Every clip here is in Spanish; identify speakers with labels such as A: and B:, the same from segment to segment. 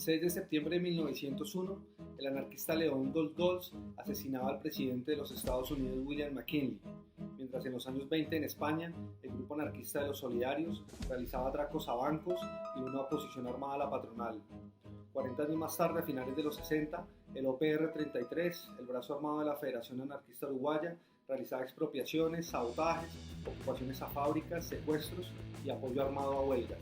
A: 6 de septiembre de 1901, el anarquista León Dols asesinaba al presidente de los Estados Unidos, William McKinley, mientras en los años 20 en España, el grupo anarquista de los Solidarios realizaba atracos a bancos y una oposición armada a la patronal. 40 años más tarde, a finales de los 60, el OPR-33, el brazo armado de la Federación Anarquista Uruguaya, realizaba expropiaciones, sabotajes, ocupaciones a fábricas, secuestros y apoyo armado a huelgas.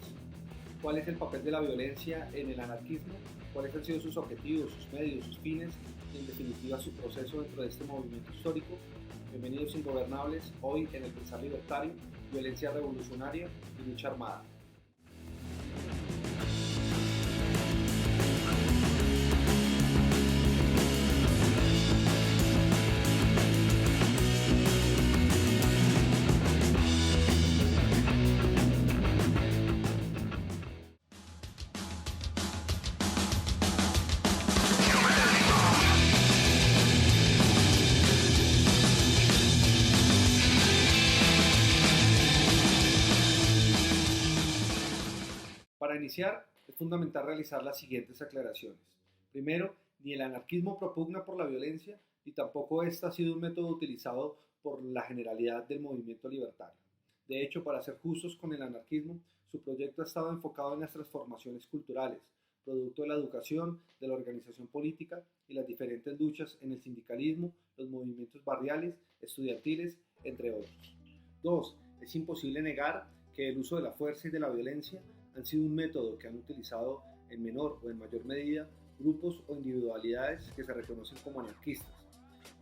A: ¿Cuál es el papel de la violencia en el anarquismo? ¿Cuáles han sido sus objetivos, sus medios, sus fines y en definitiva su proceso dentro de este movimiento histórico? Bienvenidos Ingobernables, hoy en el Pensar Libertario, violencia revolucionaria y lucha armada. Para iniciar, es fundamental realizar las siguientes aclaraciones. Primero, ni el anarquismo propugna por la violencia, ni tampoco esta ha sido un método utilizado por la generalidad del movimiento libertario. De hecho, para ser justos con el anarquismo, su proyecto ha estado enfocado en las transformaciones culturales, producto de la educación, de la organización política y las diferentes luchas en el sindicalismo, los movimientos barriales, estudiantiles, entre otros. 2. Es imposible negar que el uso de la fuerza y de la violencia han sido un método que han utilizado en menor o en mayor medida grupos o individualidades que se reconocen como anarquistas.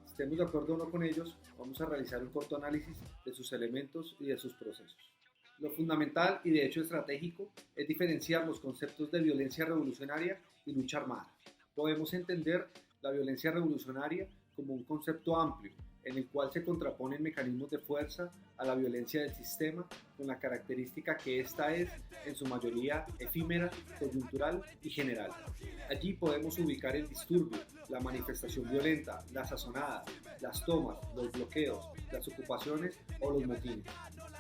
A: Estemos de acuerdo o no con ellos, vamos a realizar un corto análisis de sus elementos y de sus procesos. Lo fundamental y de hecho estratégico es diferenciar los conceptos de violencia revolucionaria y lucha armada. Podemos entender la violencia revolucionaria como un concepto amplio, en el cual se contraponen mecanismos de fuerza a la violencia del sistema, con la característica que ésta es, en su mayoría, efímera, coyuntural y general. Allí podemos ubicar el disturbio, la manifestación violenta, la sazonada, las tomas, los bloqueos, las ocupaciones o los motines.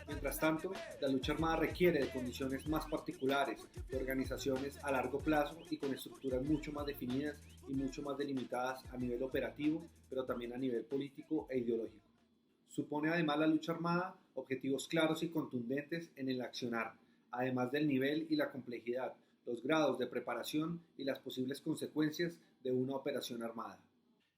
A: Mientras tanto, la lucha armada requiere de condiciones más particulares, de organizaciones a largo plazo y con estructuras mucho más definidas y mucho más delimitadas a nivel operativo, pero también a nivel político e ideológico. Supone además la lucha armada objetivos claros y contundentes en el accionar, además del nivel y la complejidad, los grados de preparación y las posibles consecuencias de una operación armada.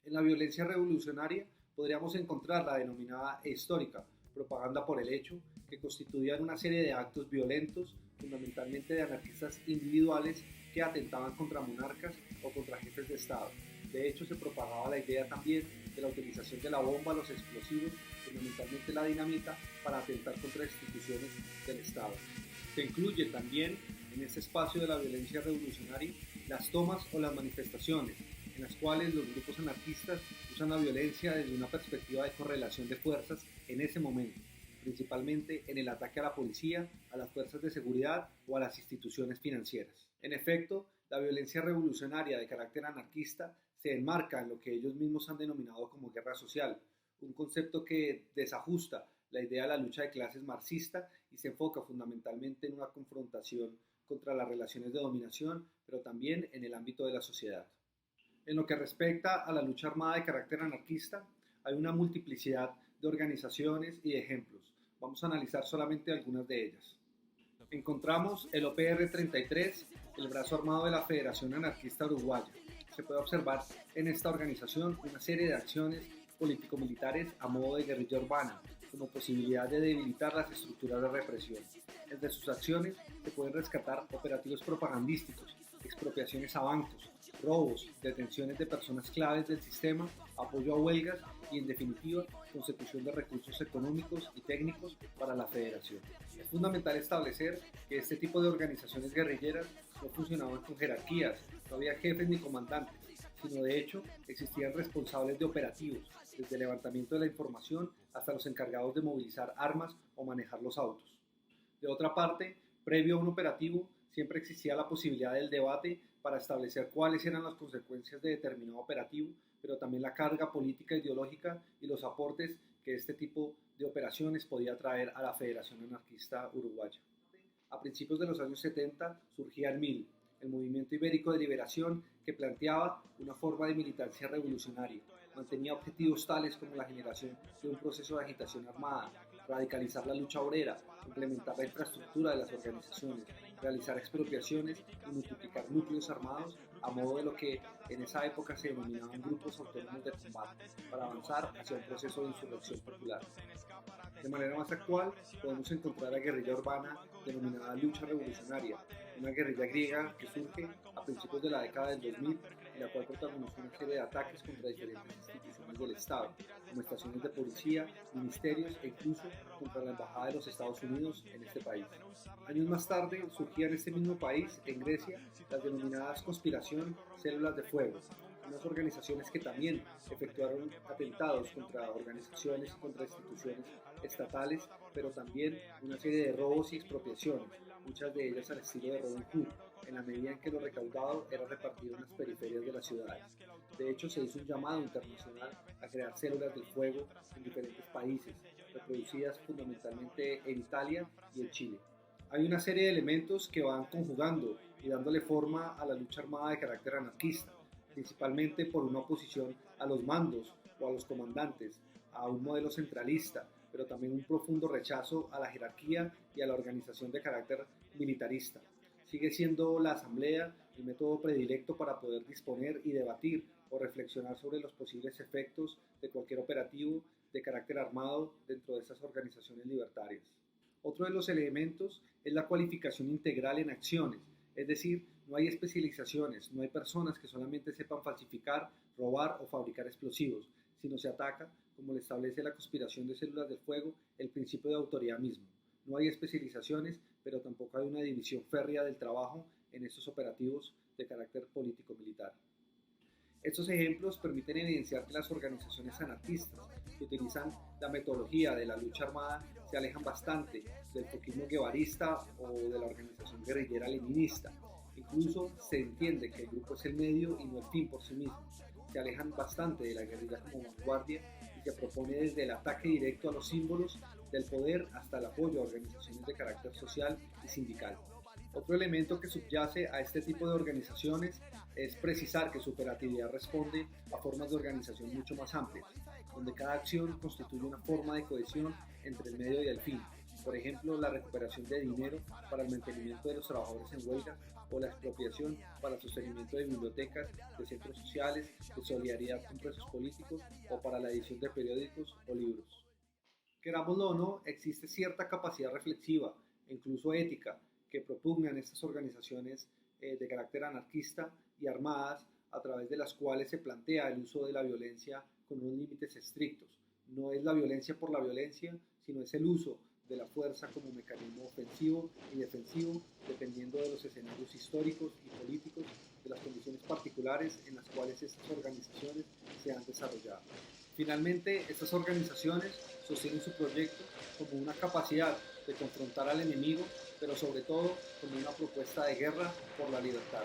A: En la violencia revolucionaria podríamos encontrar la denominada histórica, propaganda por el hecho, que constituían una serie de actos violentos, fundamentalmente de anarquistas individuales que atentaban contra monarcas o contra jefes de Estado. De hecho, se propagaba la idea también de la utilización de la bomba, los explosivos, fundamentalmente la dinamita, para atentar contra instituciones del Estado. Se incluye también en este espacio de la violencia revolucionaria las tomas o las manifestaciones, en las cuales los grupos anarquistas usan la violencia desde una perspectiva de correlación de fuerzas en ese momento, principalmente en el ataque a la policía, a las fuerzas de seguridad o a las instituciones financieras. En efecto, la violencia revolucionaria de carácter anarquista se enmarca en lo que ellos mismos han denominado como guerra social, un concepto que desajusta la idea de la lucha de clases marxista y se enfoca fundamentalmente en una confrontación contra las relaciones de dominación, pero también en el ámbito de la sociedad. En lo que respecta a la lucha armada de carácter anarquista, hay una multiplicidad de organizaciones y de ejemplos. Vamos a analizar solamente algunas de ellas. Encontramos el OPR-33, el brazo armado de la Federación Anarquista Uruguaya. Se puede observar en esta organización una serie de acciones político-militares a modo de guerrilla urbana, como posibilidad de debilitar las estructuras de represión. Entre sus acciones se pueden rescatar operativos propagandísticos, expropiaciones a bancos, robos, detenciones de personas claves del sistema, apoyo a huelgas y, en definitiva, consecución de recursos económicos y técnicos para la federación. Es fundamental establecer que este tipo de organizaciones guerrilleras no funcionaban con jerarquías, no había jefes ni comandantes, sino de hecho existían responsables de operativos, desde el levantamiento de la información hasta los encargados de movilizar armas o manejar los autos. De otra parte, previo a un operativo, siempre existía la posibilidad del debate para establecer cuáles eran las consecuencias de determinado operativo, pero también la carga política e ideológica y los aportes que este tipo de operaciones podía traer a la Federación Anarquista Uruguaya. A principios de los años 70 surgía el MIL, el Movimiento Ibérico de Liberación, que planteaba una forma de militancia revolucionaria. Mantenía objetivos tales como la generación de un proceso de agitación armada, radicalizar la lucha obrera, implementar la infraestructura de las organizaciones, realizar expropiaciones y multiplicar núcleos armados a modo de lo que en esa época se denominaban grupos autónomos de combate, para avanzar hacia un proceso de insurrección popular. De manera más actual, podemos encontrar la guerrilla urbana denominada lucha revolucionaria, una guerrilla griega que surge a principios de la década del 2000 y la cual protagonizó una serie de ataques contra diferentes instituciones del Estado, como estaciones de policía, ministerios e incluso contra la Embajada de los Estados Unidos en este país. Años más tarde surgían en este mismo país, en Grecia, las denominadas conspiración células de fuego, unas organizaciones que también efectuaron atentados contra organizaciones y contra instituciones estatales, pero también una serie de robos y expropiaciones, muchas de ellas al estilo de Robin Hood, en la medida en que lo recaudado era repartido en las periferias de las ciudades. De hecho, se hizo un llamado internacional a crear células del fuego en diferentes países, reproducidas fundamentalmente en Italia y en Chile. Hay una serie de elementos que van conjugando y dándole forma a la lucha armada de carácter anarquista, principalmente por una oposición a los mandos o a los comandantes, a un modelo centralista, pero también un profundo rechazo a la jerarquía y a la organización de carácter militarista. Sigue siendo la asamblea el método predilecto para poder disponer y debatir o reflexionar sobre los posibles efectos de cualquier operativo de carácter armado dentro de estas organizaciones libertarias. Otro de los elementos es la cualificación integral en acciones, es decir, no hay especializaciones, no hay personas que solamente sepan falsificar, robar o fabricar explosivos, sino se ataca, como le establece la conspiración de células del fuego, el principio de autoridad mismo. No hay especializaciones, pero tampoco hay una división férrea del trabajo en estos operativos de carácter político-militar. Estos ejemplos permiten evidenciar que las organizaciones anarquistas que utilizan la metodología de la lucha armada se alejan bastante del foquismo guevarista o de la organización guerrillera leninista. Incluso se entiende que el grupo es el medio y no el fin por sí mismo. Se alejan bastante de la guerrilla como vanguardia y se propone desde el ataque directo a los símbolos del poder hasta el apoyo a organizaciones de carácter social y sindical. Otro elemento que subyace a este tipo de organizaciones es precisar que su operatividad responde a formas de organización mucho más amplias, donde cada acción constituye una forma de cohesión entre el medio y el fin. Por ejemplo, la recuperación de dinero para el mantenimiento de los trabajadores en huelga o la expropiación para el sostenimiento de bibliotecas, de centros sociales, de solidaridad con presos políticos o para la edición de periódicos o libros. Querámoslo o no, existe cierta capacidad reflexiva e incluso ética que propugnan estas organizaciones de carácter anarquista y armadas, a través de las cuales se plantea el uso de la violencia con unos límites estrictos. No es la violencia por la violencia, sino es el uso de la fuerza como mecanismo ofensivo y defensivo, dependiendo de los escenarios históricos y políticos, de las condiciones particulares en las cuales estas organizaciones se han desarrollado. Finalmente, estas organizaciones sostienen su proyecto como una capacidad de confrontar al enemigo, pero sobre todo como una propuesta de guerra por la libertad.